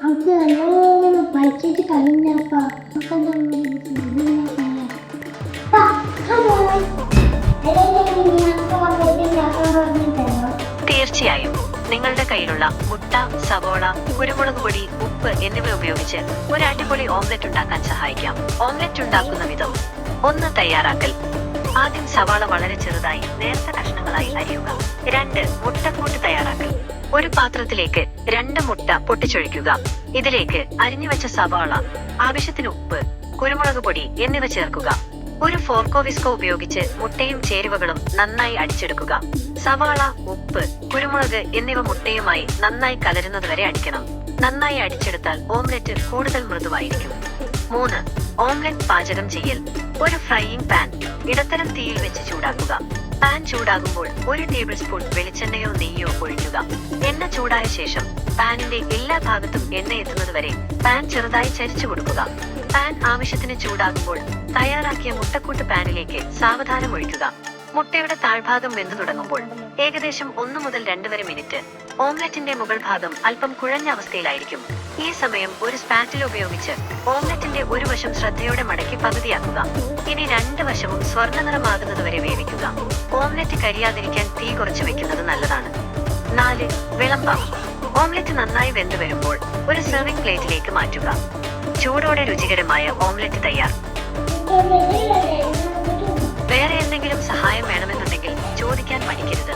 അവൾക്ക് നല്ലോണം പഠിച്ചിട്ട് കഴിഞ്ഞപ്പാ തീർച്ചയായും നിങ്ങളുടെ കയ്യിലുള്ള മുട്ട, സവോള, കുരുമുളക് പൊടി, ഉപ്പ് എന്നിവ ഉപയോഗിച്ച് ഒരു അടിപൊളി ഓംലെറ്റ് ഉണ്ടാക്കാൻ സഹായിക്കാം. ഓംലെറ്റ് ഉണ്ടാക്കുന്ന വിധം: 1. തയ്യാറാക്കൽ. ആദ്യം സവാള വളരെ ചെറുതായി നേർത്ത കഷ്ണങ്ങളായി അരിയുക. 2. മുട്ടക്കൂട്ട് തയ്യാറാക്കൽ. ഒരു പാത്രത്തിലേക്ക് 2 മുട്ട പൊട്ടിച്ചൊഴിക്കുക. ഇതിലേക്ക് അരിഞ്ഞുവെച്ച സവാള, ആവശ്യത്തിന് ഉപ്പ്, കുരുമുളക് പൊടി എന്നിവ ചേർക്കുക. ഒരു ഫോർക്കോ വിസ്കോ ഉപയോഗിച്ച് മുട്ടയും ചേരുവകളും നന്നായി അടിച്ചെടുക്കുക. സവാള, ഉപ്പ്, കുരുമുളക് എന്നിവ മുട്ടയുമായി നന്നായി കലരുന്നതുവരെ അടിക്കണം. നന്നായി അടിച്ചെടുത്താൽ ഓംലെറ്റ് കൂടുതൽ മൃദുവായിരിക്കും. 3. ഓംലെറ്റ് പാചകം ചെയ്യൽ. ഒരു ഫ്രൈയിങ് പാൻ ഇടത്തരം തീയിൽ വെച്ച് ചൂടാക്കുക. പാൻ ചൂടാകുമ്പോൾ 1 ടേബിൾ സ്പൂൺ വെളിച്ചെണ്ണയോ നെയ്യോ ഒഴിക്കുക. എണ്ണ ചൂടായ ശേഷം പാനിന്റെ എല്ലാ ഭാഗത്തും എണ്ണ എത്തുന്നതുവരെ പാൻ ചെറുതായി ചരിച്ചു കൊടുക്കുക. പാൻ ആവശ്യത്തിന് ചൂടാകുമ്പോൾ തയ്യാറാക്കിയ മുട്ടക്കൂട്ട് പാനിലേക്ക് സാവധാനം ഒഴിക്കുക. മുട്ടയുടെ താഴ്ഭാഗം വെന്തു തുടങ്ങുമ്പോൾ ഏകദേശം 1 മുതൽ 2 വരെ മിനിറ്റ് ഓംലെറ്റിന്റെ മുകൾ ഭാഗം അല്പം കുഴഞ്ഞ അവസ്ഥയിലായിരിക്കും. ഈ സമയം ഒരു സ്പാറ്റില ഉപയോഗിച്ച് ഓംലെറ്റിന്റെ ഒരു വശം ശ്രദ്ധയോടെ മടക്കി പകുതിയാക്കുക. ഇനി 2 വശവും സ്വർണ്ണനിറമാകുന്നതുവരെ വേവിക്കുക. ഓംലെറ്റ് കരിയാതിരിക്കാൻ തീ കുറച്ച് വെക്കുന്നത് നല്ലതാണ്. 4. വിളമ്പാം. ഓംലെറ്റ് നന്നായി വെന്തു വരുമ്പോൾ ഒരു സെർവിംഗ് പ്ലേറ്റിലേക്ക് മാറ്റുക. ചൂടോടെ രുചികരമായ ഓംലെറ്റ് തയ്യാർ. വേറെ എന്തെങ്കിലും സഹായം വേണമെന്നുണ്ടെങ്കിൽ ചോദിക്കാൻ മടിക്കരുത്.